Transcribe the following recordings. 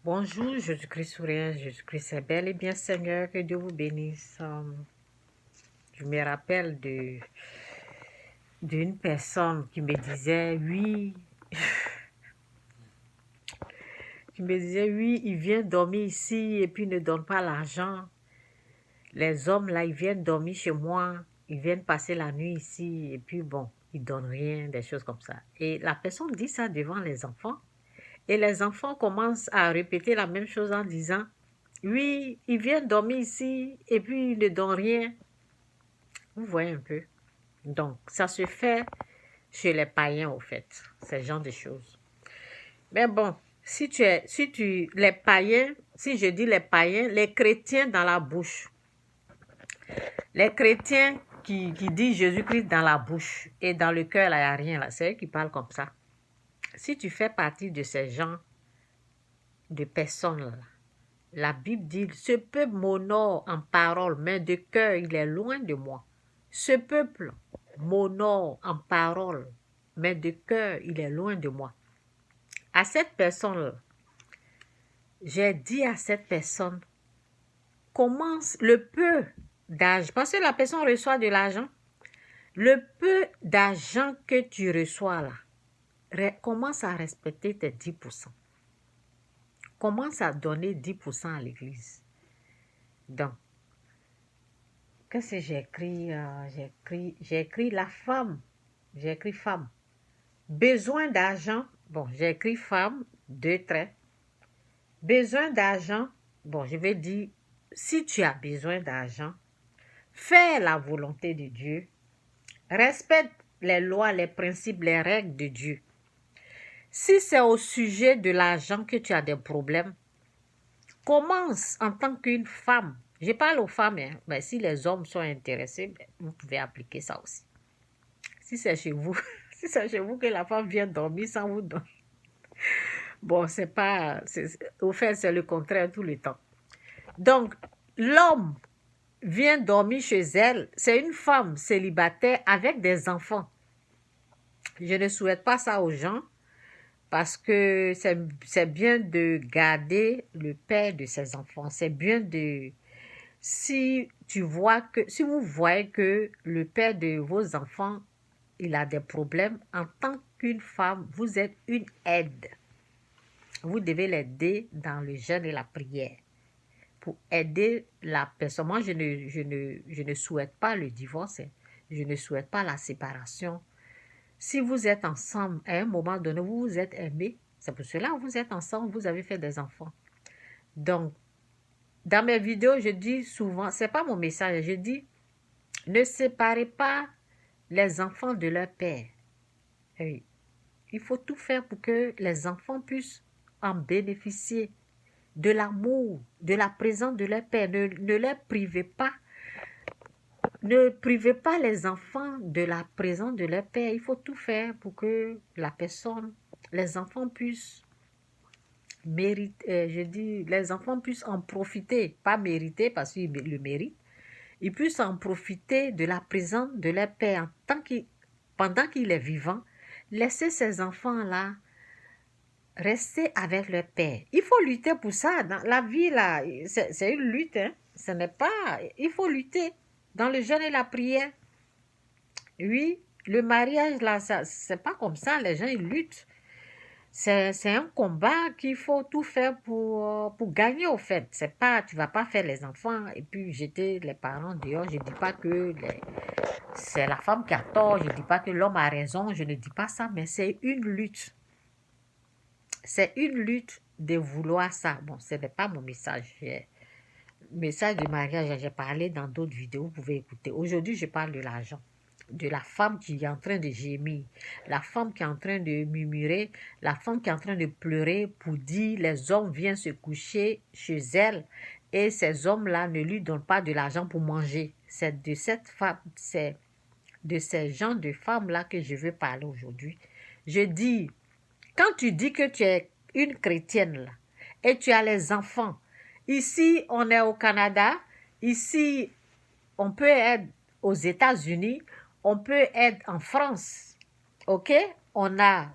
Bonjour, Jésus-Christ souriant, Jésus-Christ est bel et bien Seigneur, que Dieu vous bénisse. Je me rappelle d'une personne qui me disait, oui, il vient dormir ici et puis ne donne pas l'argent. Les hommes là, ils viennent dormir chez moi, ils viennent passer la nuit ici et puis bon, ils donnent rien, des choses comme ça. Et la personne dit ça devant les enfants et les enfants commencent à répéter la même chose en disant, oui, ils viennent dormir ici et puis ils ne donnent rien. Vous voyez un peu. Donc, ça se fait chez les païens, au fait, ce genre de choses. Mais bon, les païens, si je dis les païens, les chrétiens dans la bouche, les chrétiens qui disent Jésus-Christ dans la bouche et dans le cœur, il n'y a rien, là, c'est eux qui parlent comme ça. Si tu fais partie de ces gens, de personnes-là, la Bible dit, ce peuple m'honore en parole, mais de cœur, il est loin de moi. Ce peuple m'honore en parole, mais de cœur, il est loin de moi. À cette personne-là, j'ai dit à cette personne, commence le peu d'argent, parce que la personne reçoit de l'argent, le peu d'argent que tu reçois là, commence à respecter tes 10%. Commence à donner 10% à l'église. Donc, qu'est-ce que j'ai écrit? J'ai écrit la femme. J'ai écrit femme. Besoin d'argent. Bon, j'ai écrit femme, 2 traits. Besoin d'argent. Bon, je vais dire, si tu as besoin d'argent, fais la volonté de Dieu. Respecte les lois, les principes, les règles de Dieu. Si c'est au sujet de l'argent que tu as des problèmes, commence en tant qu'une femme. Je parle aux femmes, hein, mais si les hommes sont intéressés, vous pouvez appliquer ça aussi. Si c'est chez vous, si c'est chez vous que la femme vient dormir sans vous donner. Bon, c'est pas... Au fait, c'est le contraire tout le temps. Donc, l'homme vient dormir chez elle. C'est une femme célibataire avec des enfants. Je ne souhaite pas ça aux gens parce que c'est bien de garder le père de ses enfants. C'est bien de... Si vous voyez que le père de vos enfants, il a des problèmes, en tant qu'une femme, vous êtes une aide. Vous devez l'aider dans le jeûne et la prière pour aider la personne. Moi, je ne souhaite pas le divorce. Je ne souhaite pas la séparation. Si vous êtes ensemble, à un moment donné, vous vous êtes aimés. C'est pour cela que vous êtes ensemble, vous avez fait des enfants. Donc, dans mes vidéos, je dis souvent, c'est pas mon message, je dis, ne séparez pas les enfants de leur père. Oui. Il faut tout faire pour que les enfants puissent en bénéficier de l'amour, de la présence de leur père. Ne les privez pas. Ne privez pas les enfants de la présence de leur père. Il faut tout faire pour que les enfants puissent mériter, les enfants puissent en profiter, pas mériter parce qu'ils le méritent, ils puissent en profiter de la présence de leur père pendant qu'il est vivant. Laissez ces enfants-là rester avec leur père. Il faut lutter pour ça. Dans la vie, là, c'est une lutte. Hein. Ce n'est pas... Il faut lutter dans le jeûne et la prière. Oui, le mariage, là, c'est pas comme ça. Les gens, ils luttent. C'est un combat qu'il faut tout faire pour gagner, au fait. C'est pas, tu vas pas faire les enfants et puis jeter les parents dehors. Je dis pas que c'est la femme qui a tort. Je dis pas que l'homme a raison. Je ne dis pas ça, mais c'est une lutte. C'est une lutte de vouloir ça. Bon, ce n'est pas mon message. Message de mariage, j'ai parlé dans d'autres vidéos, vous pouvez écouter. Aujourd'hui, je parle de l'argent. De la femme qui est en train de gémir, la femme qui est en train de murmurer, la femme qui est en train de pleurer pour dire les hommes viennent se coucher chez elle et ces hommes-là ne lui donnent pas de l'argent pour manger. C'est de cette femme, c'est de ces gens de femmes-là que je veux parler aujourd'hui. Je dis, quand tu dis que tu es une chrétienne là, et tu as les enfants, ici on est au Canada, ici on peut être aux États-Unis, on peut être en France, ok? On a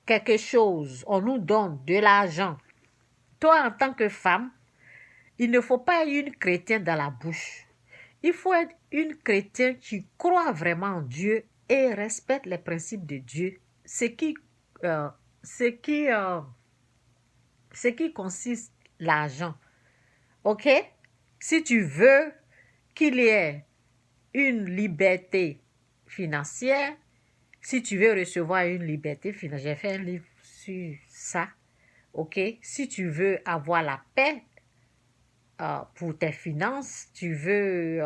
quelque chose, on nous donne de l'argent Toi, en tant que femme, il ne faut pas être une chrétienne dans la bouche. Il faut être une chrétienne qui croit vraiment en Dieu et respecte les principes de Dieu, euh, ce qui, euh, ce qui consiste l'argent. OK? Si tu veux qu'il y ait une liberté financière, si tu veux recevoir une liberté financière, j'ai fait un livre sur ça. OK? Si tu veux avoir la paix pour tes finances, tu veux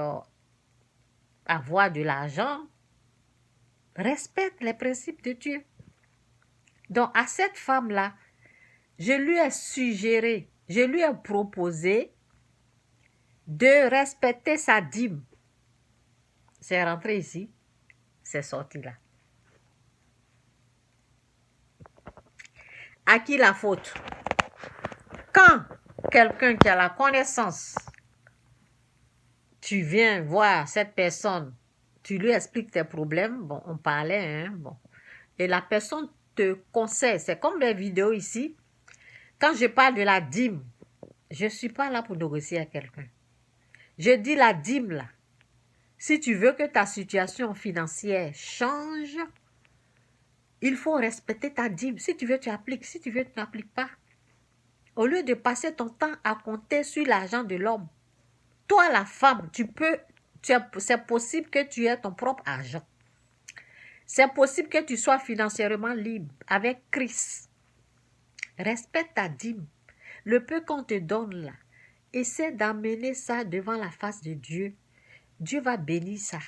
avoir de l'argent, respecte les principes de Dieu. Donc, à cette femme-là, je lui ai suggéré, je lui ai proposé de respecter sa dîme. C'est rentré ici, c'est sorti là. À qui la faute? Quand quelqu'un qui a la connaissance, tu viens voir cette personne, tu lui expliques tes problèmes, bon, on parlait, hein, bon, et la personne te conseille, c'est comme les vidéos ici, quand je parle de la dîme, je ne suis pas là pour négocier à quelqu'un. Je dis la dîme là, si tu veux que ta situation financière change, il faut respecter ta dîme. Si tu veux, tu appliques. Si tu veux, tu n'appliques pas. Au lieu de passer ton temps à compter sur l'argent de l'homme, toi, la femme, c'est possible que tu aies ton propre argent. C'est possible que tu sois financièrement libre avec Christ. Respecte ta dîme. Le peu qu'on te donne là, essaie d'amener ça devant la face de Dieu. Dieu va bénir ça.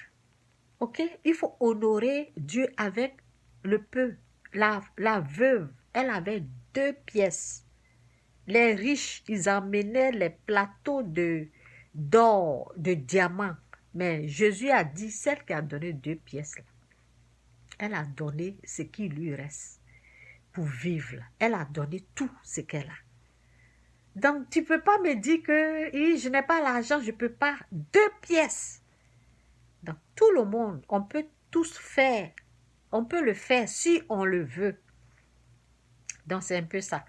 OK? Il faut honorer Dieu avec le peu. La veuve, elle avait 2 pièces. Les riches, ils amenaient les plateaux d'or, de diamants. Mais Jésus a dit, celle qui a donné 2 pièces, là, elle a donné ce qui lui reste pour vivre. Là. Elle a donné tout ce qu'elle a. Donc, tu ne peux pas me dire que je n'ai pas l'argent, je ne peux pas. 2 pièces. Donc, tout le monde, on peut tous faire. On peut le faire si on le veut. Donc, c'est un peu ça.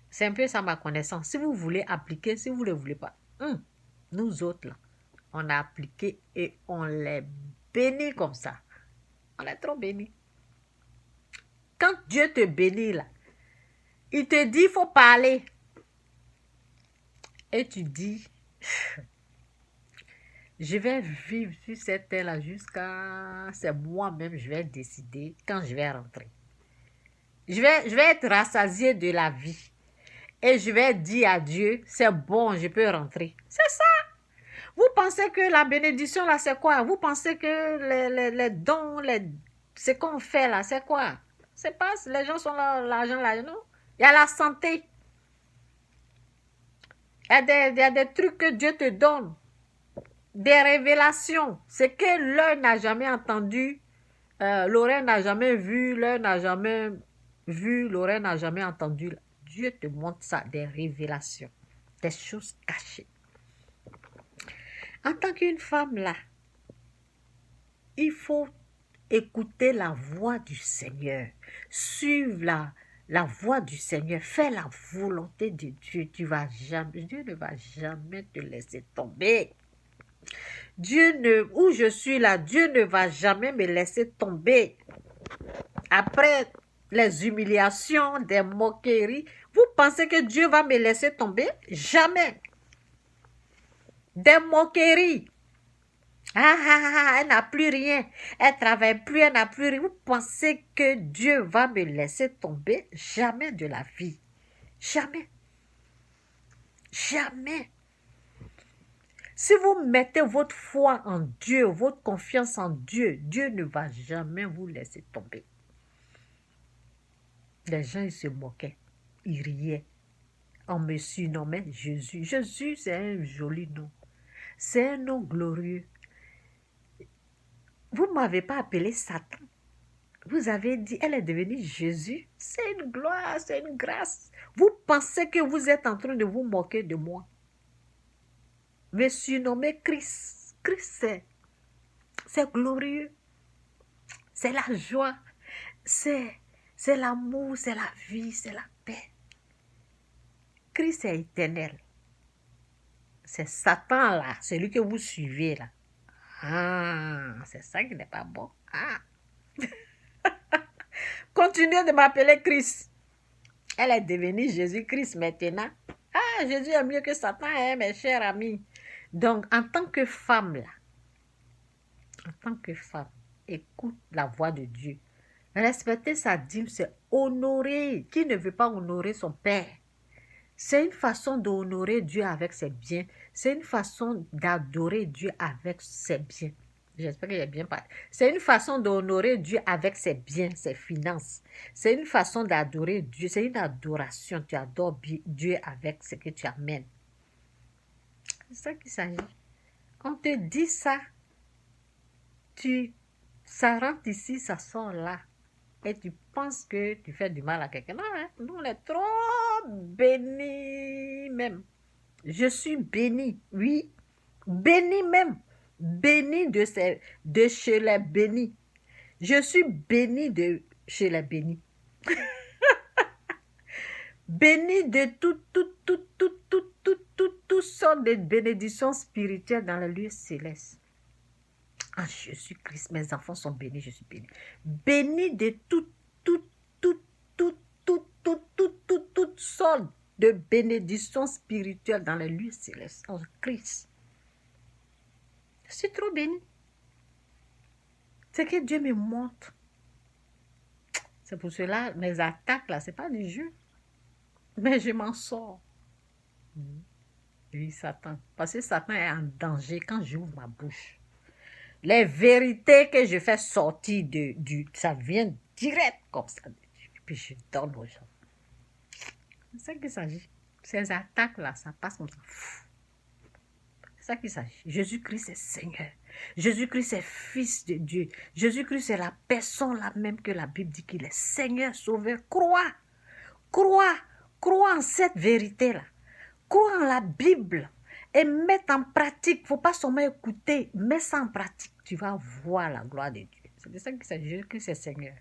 C'est un peu ça ma connaissance. Si vous voulez appliquer, si vous ne le voulez pas. Nous autres, là, on a appliqué et on les bénit comme ça. On est trop bénis. Quand Dieu te bénit, là, il te dit, il faut parler. Et tu dis, je vais vivre sur cette terre-là jusqu'à... C'est moi-même, je vais décider quand je vais rentrer. Je vais être rassasié de la vie. Et je vais dire à Dieu, c'est bon, je peux rentrer. C'est ça. Vous pensez que la bénédiction, là, c'est quoi? Vous pensez que les dons, ce qu'on fait, là, c'est quoi? C'est pas, les gens sont là, l'argent, là, non? Il y a la santé. Il y a des trucs que Dieu te donne. Des révélations. Ce que l'œil n'a jamais entendu, l'oreille n'a jamais vu, l'œil n'a jamais vu, l'oreille n'a jamais entendu. Dieu te montre ça, des révélations, des choses cachées. En tant qu'une femme là, il faut écouter la voix du Seigneur, suivre la voix du Seigneur, faire la volonté de Dieu. Dieu ne va jamais te laisser tomber. Où je suis là, Dieu ne va jamais me laisser tomber. Après les humiliations, des moqueries, vous pensez que Dieu va me laisser tomber? Jamais. Des moqueries. Elle n'a plus rien. Elle ne travaille plus, elle n'a plus rien. Vous pensez que Dieu va me laisser tomber? Jamais de la vie. Jamais. Jamais. Si vous mettez votre foi en Dieu, votre confiance en Dieu, Dieu ne va jamais vous laisser tomber. Les gens, ils se moquaient. Ils riaient. On me surnommait Jésus. Jésus, c'est un joli nom. C'est un nom glorieux. Vous ne m'avez pas appelé Satan. Vous avez dit, elle est devenue Jésus. C'est une gloire, c'est une grâce. Vous pensez que vous êtes en train de vous moquer de moi. Me surnommer Christ. Christ, c'est glorieux. C'est la joie. C'est l'amour, c'est la vie, c'est la paix. Christ est éternel. C'est Satan là, celui que vous suivez là. Ah, c'est ça qui n'est pas bon. Ah. Continuez de m'appeler Christ. Elle est devenue Jésus-Christ maintenant. Ah, Jésus est mieux que Satan, hein, mes chers amis. Donc, en tant que femme là, en tant que femme, écoute la voix de Dieu. Respecter sa dîme, c'est honorer. Qui ne veut pas honorer son père? C'est une façon d'honorer Dieu avec ses biens. C'est une façon d'adorer Dieu avec ses biens. J'espère que j'ai bien parlé. C'est une façon d'honorer Dieu avec ses biens, ses finances. C'est une façon d'adorer Dieu. C'est une adoration. Tu adores Dieu avec ce que tu amènes. C'est ça qu'il s'agit. On te dit ça. Ça rentre ici, ça sort là. Et tu penses que tu fais du mal à quelqu'un. Non, hein? Nous, on est trop bénis même. Je suis béni, oui. Béni même. Béni de chez les bénis. Je suis béni de chez les bénis. Béni de toutes sortes de bénédictions spirituelles dans le lieu céleste. En Jésus-Christ, mes enfants sont bénis, je suis béni. Béni de toutes sortes de bénédictions spirituelles dans les lieux célestes. En Christ. Je suis trop béni. C'est que Dieu me montre. C'est pour cela, mes attaques là, c'est pas du jeu. Mais je m'en sors. Oui, Satan. Parce que Satan est en danger quand j'ouvre ma bouche. Les vérités que je fais sortir ça vient direct comme ça. Et puis je donne aux gens. C'est ça qu'il s'agit. Ces attaques-là, ça passe comme ça. C'est ça qu'il s'agit. Jésus-Christ est Seigneur. Jésus-Christ est Fils de Dieu. Jésus-Christ est la personne là même que la Bible dit qu'il est Seigneur, Sauveur. Crois. Crois. Crois en cette vérité-là. Crois en la Bible. Et mettre en pratique. Il ne faut pas seulement écouter. Mets ça en pratique. Tu vas voir la gloire de Dieu. C'est de ça qu'il s'agit. Jésus-Christ est Seigneur.